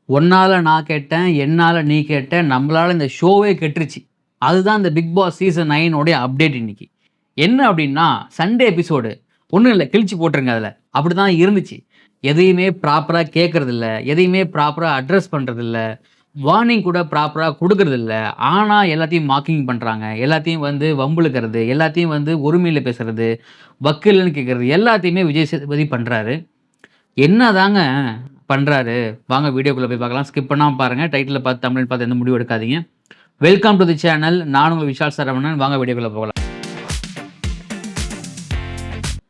ஒன்னால நான் கேட்டேன், என்னால நீ கேட்ட, நம்மளால இந்த ஷோவே கெட்டுருச்சு. அதுதான் இந்த பிக் பாஸ் சீசன் 9 உடைய அப்டேட் இன்னைக்கு. என்ன அப்டின்னா, சண்டே எபிசோடு ஒண்ணும் இல்ல கிழிச்சு போட்டுருங்க அதுல. அப்படிதான் இருந்துச்சு. எதையுமே ப்ராப்பரா கேட்கறதில்ல. எதையுமே ப்ராப்பரா அட்ரஸ் பண்றதில்ல. வார்னிங் கூட ப்ராப்பரா குடுக்கறதில்ல. ஆனா எல்லாத்தையும் மார்க்கிங் பண்றாங்க. எல்லாத்தையும் வந்து வம்பிழுக்கிறது, எல்லாத்தையும் வந்து ஒருமையில பேசுறது, வக்கீல்ன்னு கேட்கறது எல்லாத்தையுமே விஜய் சேதுபதி பண்றாரு. என்னதாங்க பண்றாரு? வாங்க வீடியோக்குள்ள போய் பார்க்கலாம். ஸ்கிப் பண்ணாம பாருங்க. டைட்டில பார்த்து, தம்ப்நெயில் பார்த்து எந்த முடிவும் எடுக்காதீங்க. Welcome to the channel. நான் உங்கள் விஷால் சரவணன். வாங்க வீடியோக்குள்ள போகலாம்.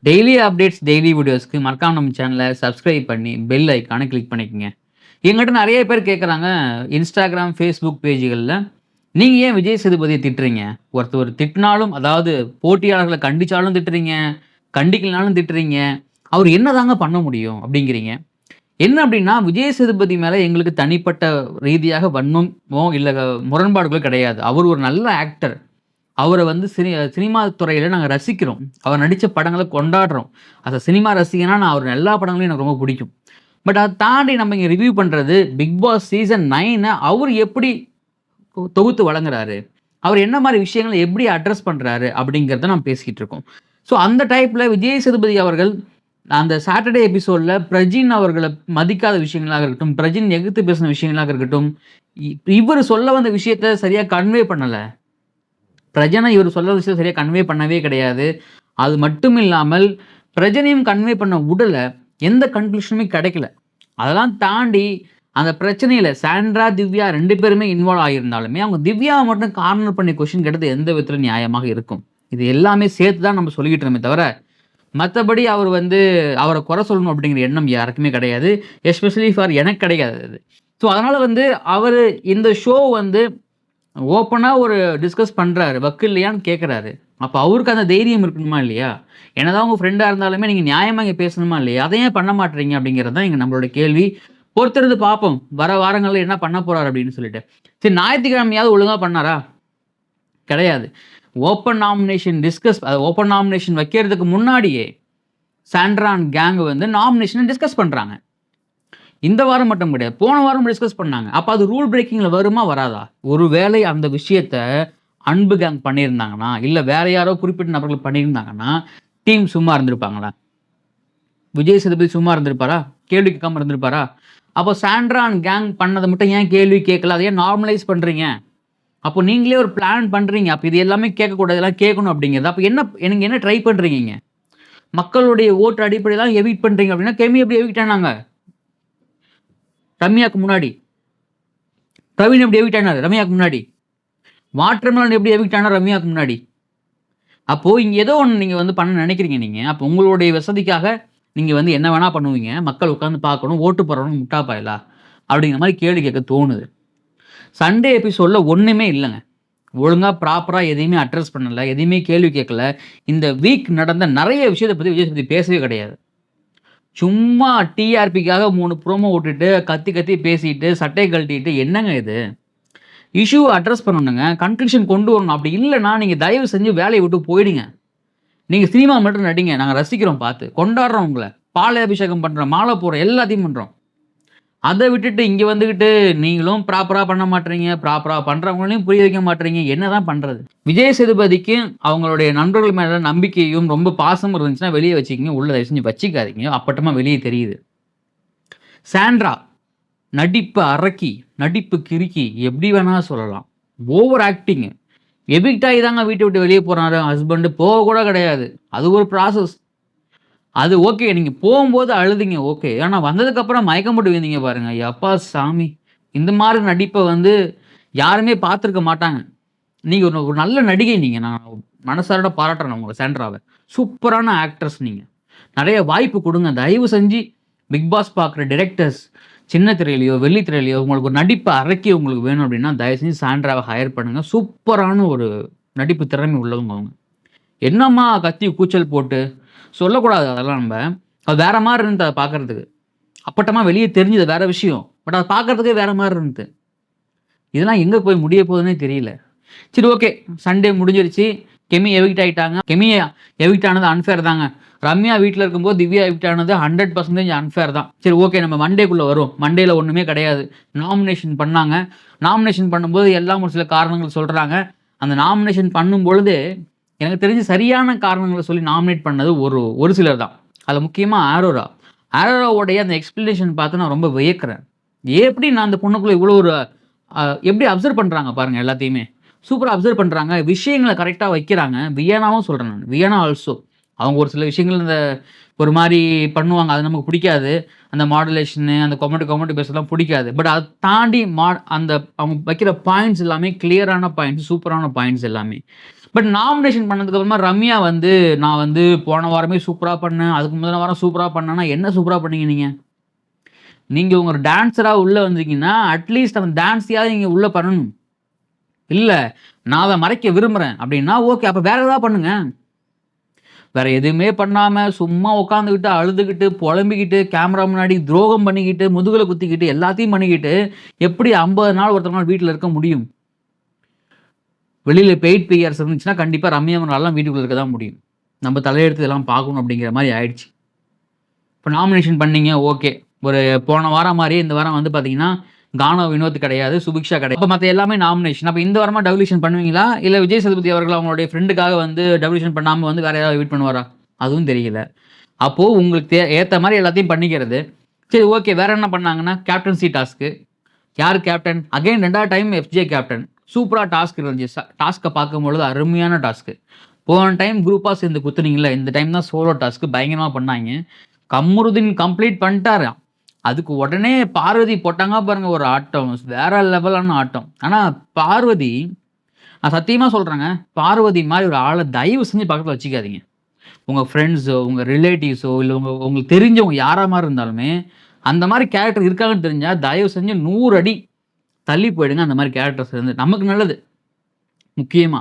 டெய்லி அப்டேட்ஸ், டெய்லி வீடியோஸ்க்கு மறக்காம நம்ம சேனல சப்ஸ்கிரைப் பண்ணி, பெல் ஐகான கிளிக் பண்ணிக்கங்க. என்கிட்ட நெறைய பேர் கேட்கறாங்க, Instagram, Facebook பேஜ்கள்ல, நீங்க ஏன் விஜய் சேதுபதிய திட்டுறீங்க? ஒருத்தர் திட்டினாலும், அதாவது போட்டியாளர்கள கண்டிச்சாலும் திட்டுறீங்க, கண்டிக்கலனாலும் திட்டுறீங்க. அவரு என்னதாங்க பண்ண முடியும்? அப்படிங்கிறீங்க. என்ன அப்படின்னா, விஜய் சேதுபதி மேல எங்களுக்கு தனிப்பட்ட ரீதியாக வன்மமோ, இல்ல முரண்பாடுகளோ கிடையாது. அவர் ஒரு நல்ல ஆக்டர். அவர வந்து சினிமா துறையில நாங்க ரசிக்கிறோம். அவர் நடிச்ச படங்கள கொண்டாடுறோம். அஸ் அ சினிமா ரசிகனா நான் அவர் எல்லா படங்களையும் எனக்கு ரொம்ப பிடிக்கும். பட் அத தாண்டி நம்ம இங்க ரிவ்யூ பண்றது, பிக் பாஸ் சீசன் 9 அவரு எப்படி தொகுத்து வழங்குறாரு? அவர் என்ன மாரி விஷயங்கள எப்படி அட்ரஸ் பண்றாரு? அப்படிங்கிறத நம்ம பேசிக்கிட்டு இருக்கோம். ஸோ அந்த டைப்ல விஜய் சேதுபதி அவர்கள் அந்த சாட்டர்டே எபிசோட்ல பிரஜின் அவர்கள மதிக்காத விஷயங்களாக இருக்கட்டும், பிரஜின் எதிர்த்து பேசின விஷயங்களாக இருக்கட்டும், இவரு சொல்ல வந்த விஷயத்த சரியா கன்வே பண்ணல. பிரஜனை இவரு சொல்ல வந்த விஷயத்த சரியா கன்வே பண்ணவே கிடையாது. அது மட்டும் இல்லாமல் பிரஜனையும் கன்வே பண்ண உடல. எந்த கன்க்ளூஷனுமே கிடைக்கல. அதெல்லாம் தாண்டி அந்த பிரச்சனையில சாண்ட்ரா, திவ்யா 2 பேருமே இன்வால்வ் ஆகியிருந்தாலுமே, அவங்க திவ்யாவ மட்டும் கார்னர் பண்ணி கொஸ்டின் கேட்டது எந்த விதத்தில நியாயமாக இருக்கும்? இது எல்லாமே சேர்த்து தான் நம்ம சொல்லிக்கிட்டு இருக்கோமே தவிர, மத்தபடி அவர் வந்து அவர குறை சொல்லணும் அப்படிங்கிற எண்ணம் யாருக்குமே கிடையாது. எஸ்பெஷலி ஃபார் எனக்கு கிடையாது அது. ஸோ அதனால வந்து அவரு இந்த ஷோ வந்து ஓப்பனா ஒரு டிஸ்கஸ் பண்றாரு. வக்கில்லையான்னு கேட்கறாரு. அப்ப அவருக்கு அந்த தைரியம் இருக்கணுமா இல்லையா? என்னதான் உங்க ஃப்ரெண்டா இருந்தாலுமே நீங்க நியாயமா இங்க பேசணுமா இல்லையா? அத ஏன் பண்ண மாட்றீங்க? அப்படிங்கிறது தான் இங்க நம்மளோட கேள்வி. பொறுத்திருந்து பார்ப்போம். வர வாரங்கள்ல என்ன பண்ண போறாரு அப்படின்னு சொல்லிட்டு. சரி ஞாயித்துக்கிழமையாவது ஒழுங்கா பண்ணாரா? கிடையாது. ஓப்பன் நாமினேஷன் ஓப்பன் நாமினேஷன் வைக்கிறதுக்கு முன்னாடியே சாண்ட்ரா அண்ட் கேங் வந்து நாமினேஷன டிஸ்கஸ் பண்றாங்க. இந்த வாரம் மட்டும் கிடையாது. போன வாரம் டிஸ்கஸ் பண்ணாங்க. அப்ப அது ரூல் பிரேக்கிங்ல வருமா? வராதா? ஒருவேளை அந்த விஷயத்த அன்பு கேங் பண்ணியிருந்தாங்கன்னா, இல்ல வேற யாரோ குறிப்பிட்ட நபர்கள் பண்ணியிருந்தாங்கன்னா, டீம் சும்மா இருந்திருப்பாங்களா? விஜய் சேதுபதி சும்மா இருந்திருப்பாரா? கேள்வி கேட்காம இருந்திருப்பாரா? அப்போ சாண்ட்ரா அண்ட் கேங் பண்ணத மட்டும் ஏன் கேள்வி கேட்கல? அத ஏன் நார்மலைஸ் பண்றீங்க? அப்போ நீங்களே ஒரு பிளான் பண்றீங்க. அப்ப இது எல்லாமே கேட்கக்கூடாது. இதெல்லாம் கேட்கணும் அப்படிங்கிறது. அப்ப நீங்க என்ன ட்ரை பண்றீங்கங்க? மக்களுடைய ஓட்டு அடிப்படையில எவிக்ட் பண்றீங்க அப்படின்னா, கெமி எப்படி எவிக்ட் ஆனாங்க? ரம்யாக்கு முன்னாடி. பிரவீன் எப்படி எவிக்ட் ஆனாரு? ரம்யாக்கு முன்னாடி. வாட்டர்மெலன் எப்படி எவிக்ட் ஆனாரு? ரம்யாக்கு முன்னாடி. அப்போ இங்க ஏதோ ஒண்ணு நீங்க வந்து பண்ண நினைக்கிறீங்க நீங்க. அப்போ உங்களுடைய வசதிக்காக நீங்க வந்து என்ன வேணா பண்ணுவீங்க. மக்கள் உட்கார்ந்து பார்க்கணும். ஓட்டு போடுறவனும் முட்டா பயலா? அப்படிங்கிற மாரி கேள்வி கேட்க தோணுது. சண்டே எபிசோட்ல ஒண்ணுமே இல்லங்க. ஒழுங்கா ப்ராப்பரா எதையுமே அட்ரஸ் பண்ணல. எதையுமே கேள்வி கேட்கல. இந்த வீக் நடந்த நெறைய விஷயத்த பத்தி விஜய் சேதுபதி பேசவே கிடையாது. சும்மா டிஆர்பிக்காக 3 ப்ரோமோ விட்டுட்டு, கத்தி கத்தி பேசிட்டு, சட்டைய கழட்டிட்டு என்னங்க இது? இஷ்யூவ அட்ரஸ் பண்ணணுங்க. கன்க்ளூஷன் கொண்டு வரணும். அப்படி இல்லன்னா, நீங்க தயவு செஞ்சு வேலைய விட்டு போயிடுங்க. நீங்க சினிமா மட்டும் நடிங்க. நாங்க ரசிக்கிறோம் பார்த்து. கொண்டாடுறோம் உங்கள. பாலாபிஷேகம் பண்றோம். மாலை போடுறோம். எல்லாத்தையும் பண்றோம். அத விட்டுட்டு இங்க வந்துகிட்டு நீங்களும் ப்ராப்பரா பண்ண மாட்றீங்க. ப்ராப்பரா பண்றவங்களையும் புரிய வைக்க மாட்றீங்க. என்னதான் பண்றது? விஜய் சேதுபதிக்கு அவங்களுடைய நண்பர்கள் மேல நம்பிக்கையும், ரொம்ப பாசமும் இருந்துச்சுன்னா வெளிய வச்சுக்கங்க. உள்ள தயவு செஞ்சு வச்சுக்காதீங்க. அப்பட்டமா வெளிய தெரியுது. சாண்ட்ரா நடிப்பு அரக்கி, நடிப்பு கிறுக்கி எப்படி வேணா சொல்லலாம். Over acting. எவிக்ட் ஆகி தாங்க வீட்ட விட்டு வெளிய போறாரு ஹஸ்பண்ட். போக கூட கிடையாது. அது ஒரு ப்ராசஸ். அது ஓகே. நீங்க போம்போது அழுதீங்க ஓகே. ஆனா வந்ததுக்கப்புறம் மயக்கம் போட்டு விழுந்தீங்க பாருங்க. யப்பா சாமி! இந்த மாரி நடிப்ப வந்து யாருமே பார்த்துருக்க மாட்டாங்க. நீங்க ஒரு ஒரு நல்ல நடிகை நீங்க. நான் மனசார பாராட்டுறேன் உங்கள சாண்ட்ராவ. சூப்பரான ஆக்ட்ரஸ் நீங்க. நெறைய வாய்ப்பு குடுங்க. தயவு செஞ்சு பிக் பாஸ் பார்க்குற டைரக்டர்ஸ் சின்ன திரையிலயோ, வெள்ளி திரையிலயோ உங்களுக்கு ஒரு நடிப்பு அரக்கி உங்களுக்கு வேணும் அப்டின்னா, தயவு செஞ்சு சாண்ட்ராவ ஹையர் பண்ணுங்க. சூப்பரான ஒரு நடிப்பு திறமை உள்ளவங்க அவங்க. என்னம்மா கத்தி கூச்சல் போட்டு சொல்லக்கூடாது அதெல்லாம் நம்ப. அது வேற மாரி இருந்தது அத பார்க்கறதுக்கு. அப்பட்டமா வெளிய தெரிஞ்சது வேற விஷயம். பட் அத பார்க்கறதுக்கே வேற மாரி இருந்தது. இதெல்லாம் எங்க போய் முடிய போதுன்னே தெரியல. சரி ஓகே. சண்டே முடிஞ்சிருச்சு. கெமி எவிக்ட் ஆயிட்டாங்க. கெமி எவிக்ட் ஆனது அன்ஃபேர் தாங்க. ரம்யா வீட்ல இருக்கும்போது திவ்யா எவிக்ட் ஆனது 100% அன்ஃபேர் தான். சரி ஓகே நம்ம மண்டேக்குள்ள வருவோம். மண்டேல ஒண்ணுமே கிடையாது. நாமினேஷன் பண்ணாங்க. நாமினேஷன் பண்ணும்போது எல்லாம் ஒரு சில காரணங்கள் சொல்றாங்க. அந்த நாமினேஷன் பண்ணும்பொழுது எனக்கு தெரிஞ்சு சரியான காரணங்கள சொல்லி நாமினேட் பண்ணது ஒரு சிலர் தான். அதுல முக்கியமா ஆரோரா. ஆரோராவுடைய அந்த எக்ஸ்பிளனேஷன் பார்த்து நான் ரொம்ப வியக்கிறேன். எப்படி நான் அந்த பொண்ணுக்குள்ள இவ்வளோ ஒரு எப்படி அப்சர்வ் பண்றாங்க பாருங்க எல்லாத்தையுமே. சூப்பரா அப்சர்வ் பண்றாங்க. விஷயங்கள கரெக்ட்டா வைக்கிறாங்க. வியன்னாவும் சொல்றேன் நானு. Vienna also. அவங்க ஒரு சில விஷயங்கள் இந்த ஒரு மாரி பண்ணுவாங்க. அது நமக்கு பிடிக்காது. அந்த மாடுலேஷனு, அந்த கொமட்டி பேசுறதெல்லாம் பிடிக்காது. பட் அத தாண்டி அந்த அவங்க வைக்கிற பாயிண்ட்ஸ் எல்லாமே கிளியரான பாயிண்ட்ஸ், சூப்பரான பாயிண்ட்ஸ் எல்லாமே. பட் நாமினேஷன் பண்ணதுக்கு அப்புறமா ரம்யா வந்து, நான் வந்து போன வாரமே சூப்பரா பண்ணேன். அதுக்கு முந்தின வாரம் சூப்பரா பண்ணேன்னா, என்ன சூப்பரா பண்ணீங்க நீங்க? நீங்க ஒரு டான்ஸரா உள்ள வந்தீங்கன்னா, அட்லீஸ்ட் அந்த டான்ஸையாவது நீங்க உள்ள பண்ணணும். இல்ல, நான் அத மறைக்க விரும்புறேன் அப்டின்னா, ஓகே. அப்ப வேற ஏதாவது பண்ணுங்க. வேற எதுவுமே பண்ணாம, சும்மா உட்காந்துக்கிட்டு, அழுதுகிட்டு, புலம்பிக்கிட்டு, கேமரா முன்னாடி துரோகம் பண்ணிக்கிட்டு, முதுகுல குத்திக்கிட்டு, எல்லாத்தையும் பண்ணிக்கிட்டு, எப்படி 50 நாள் ஒருத்தவங்களால வீட்ல இருக்க முடியும்? வெளியில பெய்ட் பிஆர்ஸ் இருந்துச்சுன்னா, கண்டிப்பா ரம்யா அவர்களாலாம் வீட்டுக்குள்ள இருக்க தான் முடியும். நம்ம தலையெடுத்து இதெல்லாம் பார்க்கணும் அப்டிங்கிற மாரி ஆயிடுச்சு. இப்ப நாமினேஷன் பண்ணீங்க, ஓகே. ஒரு போன வாரம் மாரியே இந்த வாரம் வந்து பார்த்தீங்கன்னா, கானா வினோத் கிடையாது, சுபிக்ஷா கிடையாது. அப்ப மத்த எல்லாமே நாமினேஷன். அப்ப இந்த வாரமா டெவல்யூஷன் பண்ணுவீங்களா? இல்ல விஜய் சேதுபதி அவர்கள் அவங்களுடைய ஃப்ரெண்டுக்காக வந்து டெவல்யூஷன் பண்ணாம வந்து வேற ஏதாவது வெயிட் பண்ணுவாரா? அதுவும் தெரியல. அப்போ உங்களுக்கு ஏத்த மாரி எல்லாத்தையும் பண்ணிக்கிறது. சரி ஓகே. வேற என்ன பண்ணாங்கன்னா, கேப்டன்சி டாஸ்க்கு. யார் கேப்டன்? அகைன் 2வது டைம் எஃப்ஜே கேப்டன். சூப்பரா டாஸ்க் இருந்துச்சு. டாஸ்க்க பார்க்கும்பொழுது அருமையான டாஸ்க்கு. போன டைம் குரூப்பா சேர்ந்து குத்துனீங்கல்ல, இந்த டைம் தான் சோலோ டாஸ்க் பயங்கரமா பண்ணாய்ங்க. கமருதீன் கம்ப்ளீட் பண்ணிட்டாரு. அதுக்கு உடனே பார்வதி போட்டாங்க பாருங்க ஒரு ஆட்டம். வேற லெவலான ஆட்டம். ஆனா பார்வதி, நான் சத்தியமா சொல்றேங்க. பார்வதி மாரி ஒரு ஆள தயவு செஞ்சு பக்கத்துல வச்சுக்காதீங்க. உங்க ஃப்ரெண்ட்ஸோ, உங்க ரிலேட்டிவ்ஸோ, இல்ல உங்களுக்கு தெரிஞ்சவங்க யாரா மாரி இருந்தாலுமே, அந்த மாரி கேரக்டர் இருக்காங்கன்னு தெரிஞ்சா, தயவு செஞ்சு 100 அடி தள்ளி போயிடுங்க அந்த மாரி கேரக்டர்ஸ் இருந்து. நமக்கு நல்லது. முக்கியமா.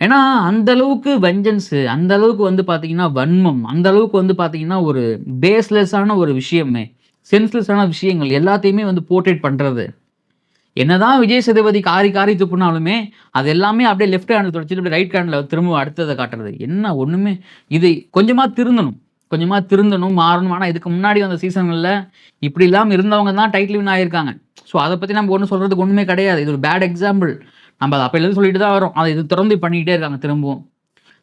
ஏன்னா, அந்த அளவுக்கு வெஞ்சன்ஸ், அந்த அளவுக்கு வந்து பார்த்தீங்கன்னா, வன்மம், அந்த அளவுக்கு வந்து பார்த்தீங்கன்னா, ஒரு பேஸ்லெஸ்ஸான ஒரு விஷயமே, சென்ஸ்லெஸ்ஸான விஷயங்கள் எல்லாத்தையுமே வந்து போர்ட்ரேட் பண்றது. என்னதான் விஜய் சேதுபதி காரி காரி துப்புனாலுமே, அது எல்லாமே அப்படியே லெஃப்ட் ஹேண்ட்ல தொடச்சுட்டு அப்படியே ரைட் ஹேண்ட்ல திரும்ப அடுத்தத காட்டுறது. என்ன ஒண்ணுமே இது கொஞ்சமா திருந்தணும். கொஞ்சமா திருந்தணும், மாறணும். ஆனா இதுக்கு முன்னாடி வந்த சீசன்கள்ல இப்படி இல்லாம இருந்தவங்க தான் டைட்டில் வின் ஆயிருக்காங்க. ஸோ அத பத்தி நம்ம ஒண்ணும் சொல்றதுக்கு ஒண்ணுமே கிடையாது. இது ஒரு பேட் எக்ஸாம்பிள். நம்ம அத அப்பைலருந்து சொல்லிட்டு தான் வரோம். அத இது தொடர்ந்து பண்ணிக்கிட்டே இருக்காங்க திரும்பவும்.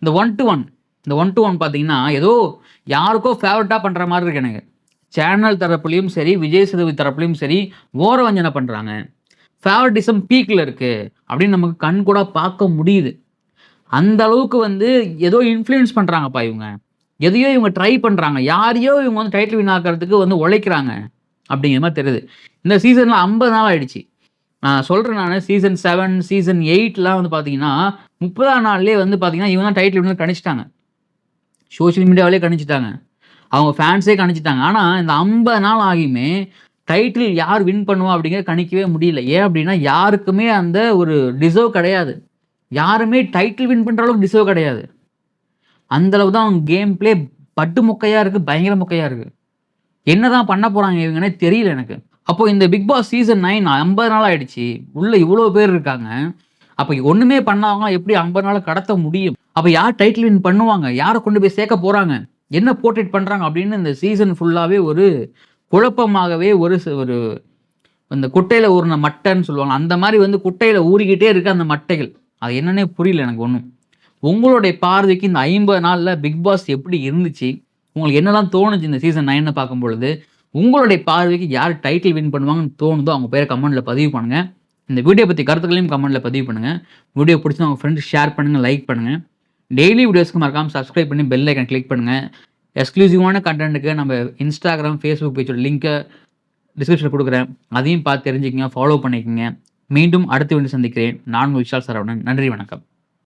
இந்த 1 டூ 1 இந்த 1 டூ 1 பார்த்தீங்கன்னா, ஏதோ யாருக்கோ ஃபேவரட்டா பண்ற மாரி இருக்கு எனக்கு. சேனல் தரப்புலயும் சரி, விஜய் சேதுபதி தரப்புலயும் சரி, ஓரவஞ்சன பண்றாங்க. ஃபேவரட்டிசம் பீக்ல இருக்கு அப்படின்னு நமக்கு கண்கூடா பார்க்க முடியுது. அந்த அளவுக்கு வந்து ஏதோ இன்ஃப்ளூயன்ஸ் பண்றாங்கப்பா இவங்க. எதையோ இவங்க ட்ரை பண்றாங்க. யாரையோ இவங்க வந்து டைட்டில் வின் ஆக்குறதுக்கு வந்து உழைக்கிறாங்க. அப்படிங்கிற மாரி தெரியுது. இந்த சீசன்ல 50 நாள் ஆயிடுச்சு. நான் சொல்றேன் நானு சீசன் 7, சீசன் 8லாம் வந்து பார்த்தீங்கன்னா, 30ஆம் நாள்லயே வந்து பார்த்தீங்கன்னா, இவங்க தான் டைட்டில் வின்னர் கணிச்சுட்டாங்க. சோசியல் மீடியாவிலேயே கணிச்சுட்டாங்க. அவங்க ஃபேன்ஸே கணிச்சுட்டாங்க. ஆனா, இந்த 50 நாள் ஆகியுமே டைட்டில் யார் வின் பண்ணுவா அப்படிங்கிறத கணிக்கவே முடியல. ஏன் அப்படின்னா, யாருக்குமே அந்த ஒரு டிசர்வ் கிடையாது. யாருமே டைட்டில் வின் பண்ற அளவுக்கு டிசர்வ் கிடையாது. அந்த அளவு தான் அவங்க கேம் பிளே பட்டு மொக்கையா இருக்கு. பயங்கர மொக்கையா இருக்கு. என்னதான் பண்ண போறாங்க இவங்கன்னே தெரியல எனக்கு. அப்போ இந்த பிக் பாஸ் சீசன் 9 50 நாள் ஆயிடுச்சு. உள்ள இவ்ளோ பேர் இருக்காங்க. அப்ப ஒண்ணுமே பண்ணாம எப்படி 50 நாள கடத்த முடியும்? அப்ப யார் டைட்டில் வின் பண்ணுவாங்க? யார கொண்டு போய் சேர்க்க போறாங்க? என்ன போர்ட்ரேட் பண்றாங்க? அப்படின்னு இந்த சீசன் ஃபுல்லாவே ஒரு குழப்பமாகவே ஒரு இந்த குட்டையில ஊறுன மட்டைன்னு சொல்லுவாங்க. அந்த மாரி வந்து குட்டையில ஊறிக்கிட்டே இருக்கு அந்த மட்டைகள். அது என்னன்னே புரியல எனக்கு ஒண்ணும். உங்களுடைய பார்வைக்கு இந்த 50 நாள்ல பிக் பாஸ் எப்படி இருந்துச்சு? உங்களுக்கு என்னலாம் தோணுச்சு இந்த சீசன் 9 பார்க்கும்பொழுது? உங்களுடைய பார்வைக்கு யார் டைட்டில் வின் பண்ணுவாங்கன்னு தோணுதோ, அவங்க பேர கமெண்ட்ல பதிவு பண்ணுங்க. இந்த வீடியோ பத்தி கருத்துக்களையும் கமெண்ட்ல பதிவு பண்ணுங்க. வீடியோ பிடிச்சா உங்க ஃப்ரெண்ட்ஸ் ஷேர் பண்ணுங்க, லைக் பண்ணுங்க. டெய்லி வீடியோஸ்க்கு மறக்காம சப்ஸ்கிரைப் பண்ணி பெல் ஐகான் கிளிக் பண்ணுங்க. எக்ஸ்க்ளூசிவான கன்டென்ட்க்கு நம்ம Instagram, Facebook பேஜோட லிங்க்க டிஸ்கிரிப்ஷன்ல குடுக்குறேன். அதையும் பார்த்து தெரிஞ்சுக்கங்க, ஃபாலோ பண்ணிக்கங்க. மீண்டும் அடுத்த வீடியோல சந்திக்கிறேன். நான் உங்கள் விஷால் சரவணன். நன்றி, வணக்கம்.